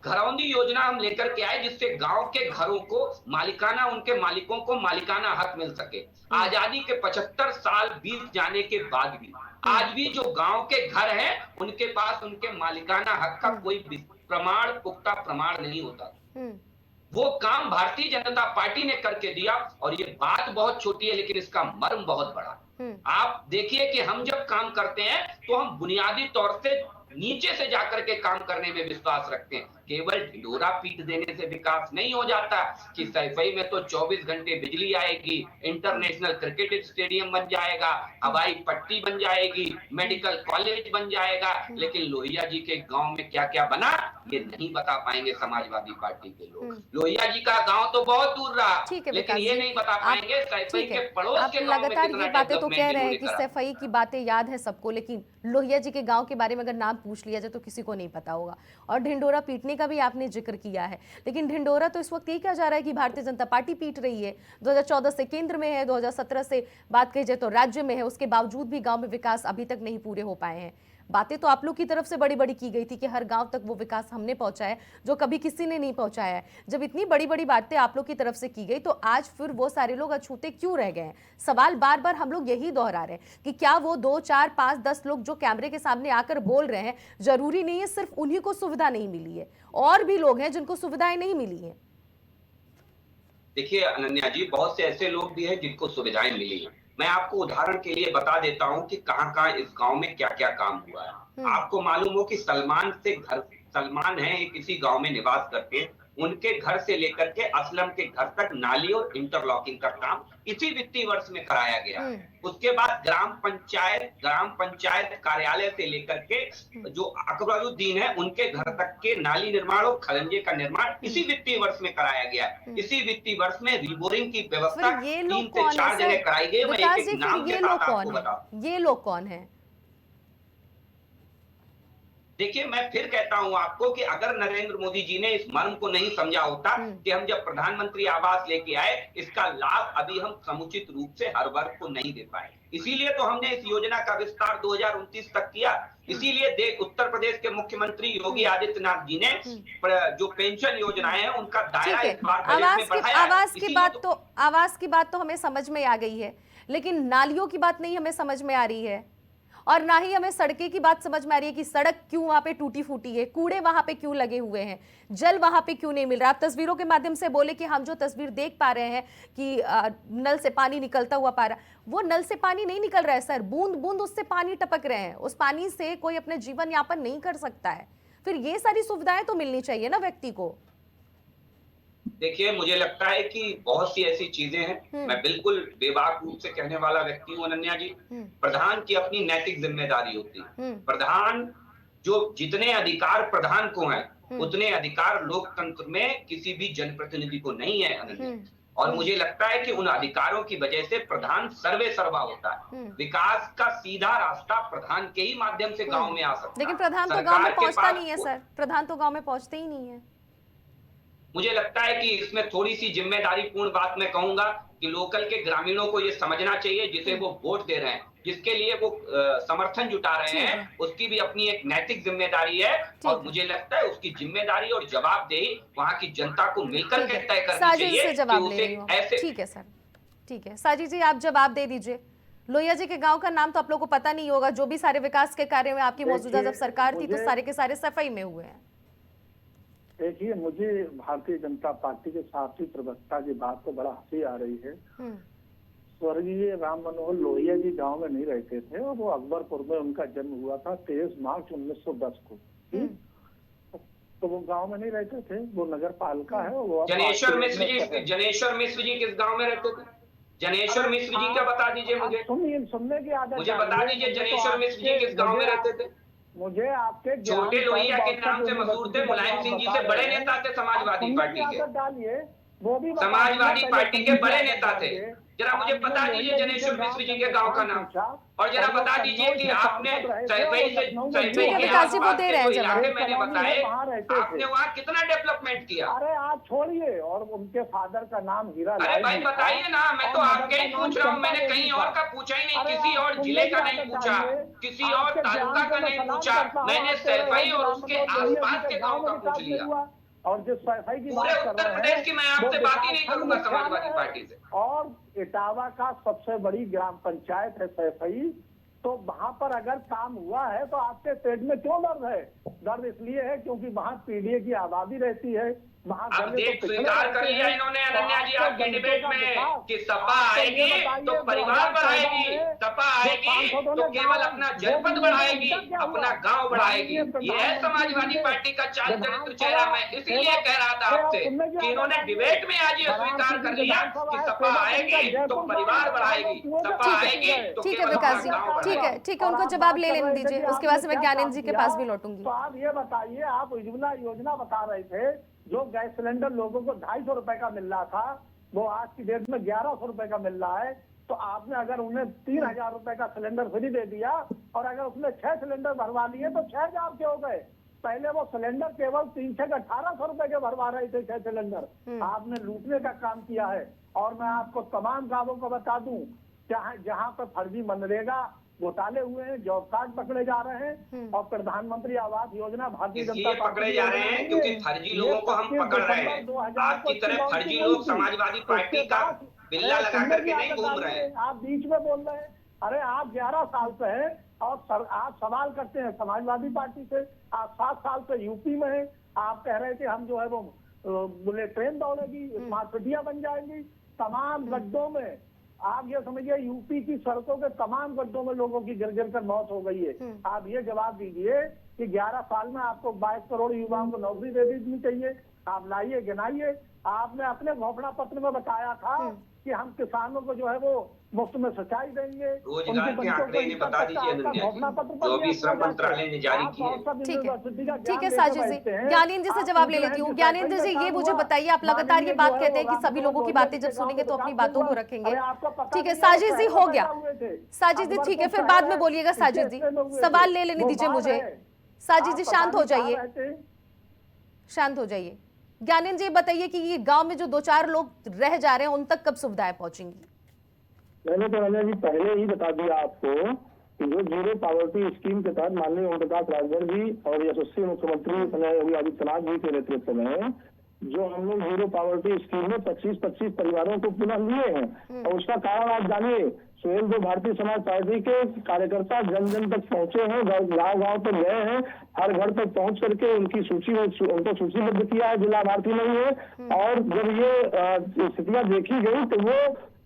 घरौंदी योजना हम लेकर के आए जिससे गांव के घरों को मालिकाना, उनके मालिकों को मालिकाना हक मिल सके। आजादी के 75 साल बीत जाने के बाद भी आज भी जो गांव के घर हैं उनके पास उनके मालिकाना हक का कोई प्रमाण, पुख्ता प्रमाण नहीं होता। वो काम भारतीय जनता पार्टी ने करके दिया और ये बात बहुत छोटी है लेकिन इसका मर्म बहुत बड़ा। आप देखिए कि हम जब काम करते हैं तो हम बुनियादी तौर से नीचे से जाकर के काम करने में विश्वास रखते हैं। केवल ढिंडोरा पीट देने से विकास नहीं हो जाता कि सैफई में तो 24 घंटे बिजली आएगी, इंटरनेशनल क्रिकेट स्टेडियम बन जाएगा, हवाई पट्टी बन जाएगी, मेडिकल कॉलेज बन जाएगा, लेकिन लोहिया जी के गांव में क्या क्या बना ये नहीं बता पाएंगे समाजवादी पार्टी के लोग। लोहिया जी का गांव तो बहुत दूर रहा, लेकिन ये नहीं बता पाएंगे सैफई के पड़ोस के गांव में लगातार कितना ये बातें तो कह रहे हैं कि डेवलपमेंट सैफई की बातें याद है सबको, लेकिन लोहिया जी के गांव के बारे में अगर नाम पूछ लिया जाए तो किसी को नहीं पता होगा। और ढिंडोरा पीटने का भी आपने जिक्र किया है, लेकिन ढिंडोरा तो इस वक्त ये कहा जा रहा है कि भारतीय जनता पार्टी पीट रही है। 2014 से केंद्र में है, 2017 से बात की जाए तो राज्य में है, उसके बावजूद भी गांव में विकास अभी तक नहीं पूरे हो पाए हैं। बातें तो आप लोग की तरफ से बड़ी बड़ी की गई थी कि हर गांव तक वो विकास हमने पहुंचाया जो कभी किसी ने नहीं पहुंचाया है। जब इतनी बड़ी बड़ी बातें आप लोग की तरफ से की गई तो आज फिर वो सारे लोग अछूते क्यों रह गए हैं? सवाल बार बार हम लोग यही दोहरा रहे हैं कि क्या वो 2, 4, 5, 10 लोग जो कैमरे के सामने आकर बोल रहे हैं, जरूरी नहीं है सिर्फ उन्हीं को सुविधा नहीं मिली है, और भी लोग हैं जिनको सुविधाएं नहीं मिली है। देखिए अनन्या जी, बहुत से ऐसे लोग भी हैं जिनको सुविधाएं मिली हैं। मैं आपको उदाहरण के लिए बता देता हूं कि कहां-कहां इस गांव में क्या-क्या काम हुआ है। आपको मालूम हो कि सलमान है, एक इसी गांव में निवास करते हैं, उनके घर से लेकर के असलम के घर तक नाली और इंटरलॉकिंग का काम इसी वित्तीय वर्ष में कराया गया। उसके बाद ग्राम पंचायत कार्यालय से लेकर के जो अकबरुद्दीन है उनके घर तक के नाली निर्माण और खलंजे का निर्माण इसी वित्तीय वर्ष में कराया गया। इसी वित्तीय वर्ष में रिबोरिंग की व्यवस्था 3 से 4 जगह कराई गई। मैं एक नाम के साथ आपको बताऊं। ये लोग कौन है? देखिए, मैं फिर कहता हूं आपको कि अगर नरेंद्र मोदी जी ने इस मर्म को नहीं समझा होता कि हम जब प्रधानमंत्री आवास लेके आए, इसका लाभ अभी हम समुचित रूप से हर वर्ग को नहीं दे पाए। इसीलिए तो हमने इस योजना का विस्तार 2029 तक किया। इसीलिए उत्तर प्रदेश के मुख्यमंत्री योगी आदित्यनाथ जी ने जो पेंशन योजनाएं हैं उनका दायरा इस बार बजट में बढ़ाया। आवास की बात तो हमें समझ में आ गई है, लेकिन नालियों की बात नहीं हमें समझ में आ रही है। और ना ही हमें सड़कें की बात समझ में आ रही है कि सड़क क्यों वहां पे टूटी फूटी है, कूड़े वहां पे क्यों लगे हुए हैं, जल वहां पे क्यों नहीं मिल रहा। आप तस्वीरों के माध्यम से बोले कि हम जो तस्वीर देख पा रहे हैं कि नल से पानी निकलता हुआ पा रहा, वो नल से पानी नहीं निकल रहा है सर, बूंद बूंद उससे पानी टपक रहे हैं, उस पानी से कोई अपने जीवन यापन नहीं कर सकता है। फिर ये सारी सुविधाएं तो मिलनी चाहिए ना व्यक्ति को। देखिए, मुझे लगता है कि बहुत सी ऐसी चीजें हैं, मैं बिल्कुल बेबाक रूप से कहने वाला व्यक्ति हूँ अनन्या जी। प्रधान की अपनी नैतिक जिम्मेदारी होती है। प्रधान जो जितने अधिकार प्रधान को हैं, उतने अधिकार लोकतंत्र में किसी भी जनप्रतिनिधि को नहीं है अनन्या। और मुझे लगता है कि उन अधिकारों की वजह से प्रधान सर्वे सर्वा होता है। विकास का सीधा रास्ता प्रधान के ही माध्यम से गांव में आ सकता है। लेकिन प्रधान तो गांव में पहुंचता नहीं है सर, प्रधान तो गांव में पहुंचते ही नहीं है। मुझे लगता है कि इसमें थोड़ी सी जिम्मेदारीपूर्ण बात मैं कहूंगा कि लोकल के ग्रामीणों को ये समझना चाहिए, जिसे वो वोट दे रहे हैं, जिसके लिए वो समर्थन जुटा रहे हैं, उसकी भी अपनी एक नैतिक जिम्मेदारी है। और मुझे लगता है उसकी जिम्मेदारी और जवाबदेही वहाँ की जनता को मिलकर के तय करनी चाहिए। जवाब ले रही हूँ। ठीक है सर, ठीक है। साजिद जी आप जवाब दे दीजिए। लोहिया जी के गांव का नाम तो आप लोगों को पता नहीं होगा, जो भी सारे विकास के कार्य में आपकी मौजूदा जब सरकार थी तो सारे के सारे सफाई में हुए हैं। देखिए, मुझे भारतीय जनता पार्टी के साथी प्रवक्ता की बात को बड़ा हंसी आ रही है। स्वर्गीय राम मनोहर लोहिया जी गांव में नहीं रहते थे और वो अकबरपुर में उनका जन्म हुआ था 23 मार्च 1910 को। तो वो गांव में नहीं रहते थे, वो नगर पालिका है। वो जनेश्वर मिश्र जी किस गांव में रहते थे? जनेश्वर मिश्र जी का बता दीजिए मुझे। सुनने की आदत मुझे बता दीजिए जनेश्वर मिश्र जी किस गांव में रहते थे? मुझे आपके छोटे लोहिया के नाम से मशहूर थे, मुलायम सिंह जी से बड़े नेता थे समाजवादी पार्टी के। डालिए, वो भी समाजवादी पार्टी के बड़े नेता थे। जरा मुझे बता दीजिए जनेश्वर मिश्र जी के गांव का नाम, और जरा बता दीजिए कि आपने इलाके मैंने बताए, आपने वहाँ कितना डेवलपमेंट किया। अरे आप छोड़िए, और उनके फादर का नाम हीरा। अरे भाई बताइए ना, मैं तो आपके ही पूछ रहा हूँ, मैंने कहीं और का पूछा ही नहीं, किसी और जिले का नहीं पूछा, किसी और तालुका का नहीं पूछा, मैंने सैफई और उसके आसपास के गाँव का पूछ लिया। और जिस सैफई की पूरे उत्तर प्रदेश की मैं आपसे बात ही नहीं करूंगा समाजवादी पार्टी से। और इटावा का सबसे बड़ी ग्राम पंचायत है सैफई, तो वहां पर अगर काम हुआ है तो आपके पेट में क्यों दर्द है? दर्द इसलिए है क्योंकि वहाँ पीडीए की आबादी रहती है। अब स्वीकार कर लिया इन्होंने अनन्या जी आपकी डिबेट में कि सपा आएगी तो परिवार बढ़ाएगी, सपा आएगी तो केवल अपना जनपद बढ़ाएगी, अपना गांव बढ़ाएगी। ये है समाजवादी पार्टी का चाल चरित्र चेहरा। मैं इसलिए कह रहा था आपसे कि इन्होंने डिबेट में आज ये स्वीकार कर लिया कि सपा आएगी तो परिवार बढ़ाएगी, सपा आएगी तो ठीक है विकास जी, ठीक है, उनको जवाब ले लेने दीजिए, उसके बाद से मैं ज्ञानेंद्र जी के पास भी लौटूंगी। तो आप ये बताइए, आप उज्ज्वला योजना बता रहे थे, जो गैस सिलेंडर लोगों को 250 रुपए का मिल रहा था, वो आज की डेट में 1100 रुपए का मिल रहा है। तो आपने अगर उन्हें 3000 रुपए का सिलेंडर फ्री दे दिया और अगर उसने 6 सिलेंडर भरवा लिए तो 6000 के हो गए। पहले वो सिलेंडर केवल 1800 रुपए के भरवा रहे थे 6 सिलेंडर। आपने लूटने का काम किया है। और मैं आपको तमाम गांवों को बता दूं, जहाँ पर फर्जी मनरेगा घोटाले हुए हैं, जॉब कार्ड पकड़े जा रहे हैं, और प्रधानमंत्री आवास योजना भारतीय जनता पार्टी पकड़े जा रहे हैं क्योंकि फर्जी लोगों को हम पकड़ रहे हैं। आपकी तरह फर्जी लोग समाजवादी पार्टी का बिल्ला लगा करके नहीं घूम रहे हैं। आप बीच में बोल रहे हैं। अरे आप 11 साल से हैं और आप सवाल करते हैं समाजवादी पार्टी से। आप 7 साल से यूपी में हैं। आप कह रहे थे हम जो है वो बुलेट ट्रेन दौड़ेगी, स्मार्ट सिटियां बन जाएंगी। तमाम गड्ढों में आप ये समझिए, यूपी की सड़कों के तमाम गड्ढों में लोगों की गिर गिर कर मौत हो गई है। आप ये जवाब दीजिए कि 11 साल में आपको 22 करोड़ युवाओं को नौकरी दे दी चाहिए। आप लाइए, गिनाइए। आपने अपने घोषणा पत्र में बताया था कि हम किसानों को जो है वो मुफ्त में सिंचाई देंगे। रोजगार के आंकड़े इन्हें बता दीजिए अनन्या जी, जो भी श्रम मंत्रालय ने जारी किए। ठीक है साजिद जी, ज्ञानेंद्र जी से जवाब ले लेती हूँ। ज्ञानेंद्र जी ये मुझे बताइए, आप लगातार ये बात कहते हैं कि सभी लोगों की बातें जब सुनेंगे तो अपनी बातों को रखेंगे। ठीक है साजिद जी, हो गया साजिद जी, ठीक है, फिर बाद में बोलिएगा साजिद जी। सवाल ले लेने दीजिए मुझे। साजिद जी शांत हो जाइए, शांत हो जाइए। ज्ञानेंद्र जी बताइए कि ये गांव में जो 2-4 लोग रह जा रहे हैं उन तक कब सुविधाएं पहुंचेंगी? मैंने तो अनन्या जी पहले ही बता दिया आपको कि जो जीरो पॉवर्टी स्कीम के तहत माननीय ओम प्रकाश राजभर जी और यशस्वी मुख्यमंत्री योगी आदित्यनाथ जी के नेतृत्व में जो हम लोग जीरो पॉवर्टी स्कीम में 25-25 परिवारों को पुनः लिए हैं। और उसका कारण आप जानिए सुहेल जो भारतीय समाज पार्टी के कार्यकर्ता जन जन तक पहुंचे हैं, गांव गांव तक गए हैं, हर घर तक पहुंच करके उनकी उनको सूचीबद्ध किया है जो लाभार्थी नहीं है। और जब ये स्थितियां देखी गई तो वो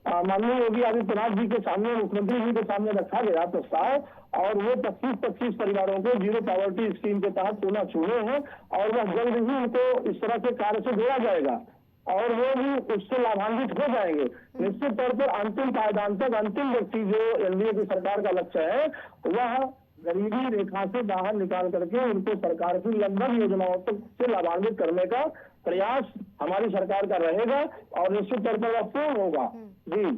माननीय योगी आदित्यनाथ जी के सामने, मुख्यमंत्री जी के सामने रखा गया प्रस्ताव, और वो 25-25 परिवारों को जीरो पॉवर्टी स्कीम के तहत पुनः चुने हैं और वह जल्द ही उनको इस तरह के कार्य से जोड़ा जाएगा और वो भी उससे लाभान्वित हो जाएंगे। निश्चित तौर पर अंतिम पायदान तक अंतिम व्यक्ति जो एनडीए की सरकार का लक्ष्य है वह गरीबी रेखा से बाहर निकाल करके उनको सरकार की लगभग योजनाओं तक से लाभान्वित करने का प्रयास हमारी सरकार का रहेगा और निश्चित तौर पर वह पूर्ण होगा। जी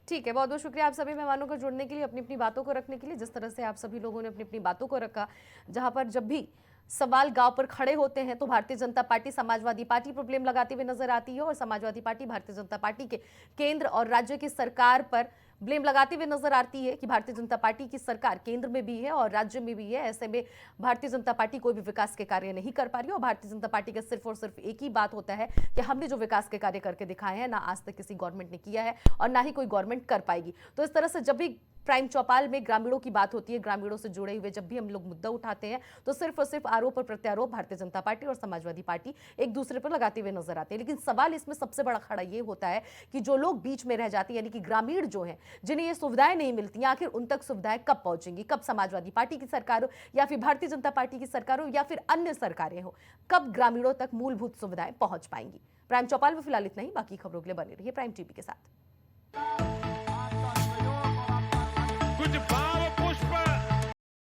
ठीक है, बहुत बहुत शुक्रिया आप सभी मेहमानों को जुड़ने के लिए, अपनी अपनी बातों को रखने के लिए। जिस तरह से आप सभी लोगों ने अपनी अपनी बातों को रखा, जहां पर जब भी सवाल गांव पर खड़े होते हैं तो भारतीय जनता पार्टी समाजवादी पार्टी पर ब्लेम लगाती हुई नजर आती है और समाजवादी पार्टी भारतीय जनता पार्टी के केंद्र और राज्य की सरकार पर ब्लेम लगाती हुई नजर आती है कि भारतीय जनता पार्टी की सरकार केंद्र में भी है और राज्य में भी है। ऐसे में भारतीय जनता पार्टी कोई भी विकास के कार्य नहीं कर पा रही है और भारतीय जनता पार्टी का सिर्फ और सिर्फ एक ही बात होता है कि हमने जो विकास के कार्य करके दिखाए हैं ना आज तक किसी गवर्नमेंट ने किया है और ना ही कोई गवर्नमेंट कर पाएगी। तो इस तरह से जब भी प्राइम चौपाल में ग्रामीणों की बात होती है, ग्रामीणों से जुड़े हुए जब भी हम लोग मुद्दा उठाते हैं तो सिर्फ और सिर्फ आरोप और प्रत्यारोप भारतीय जनता पार्टी और समाजवादी पार्टी एक दूसरे पर लगाते हुए नजर आते हैं। लेकिन सवाल इसमें सबसे बड़ा खड़ा ये होता है कि जो लोग बीच में रह जाते हैं यानी कि ग्रामीण जो हैं जिन्हें ये सुविधाएं नहीं मिलती, आखिर उन तक सुविधाएं कब पहुंचेंगी? कब समाजवादी पार्टी की सरकार हो या फिर भारतीय जनता पार्टी की सरकार हो या फिर अन्य सरकारें हो, कब ग्रामीणों तक मूलभूत सुविधाएं पहुंच पाएंगी? प्राइम चौपाल में फिलहाल इतना ही, बाकी खबरों के लिए बने रहिए प्राइम टीवी के साथ। कुछ भाव पुष्प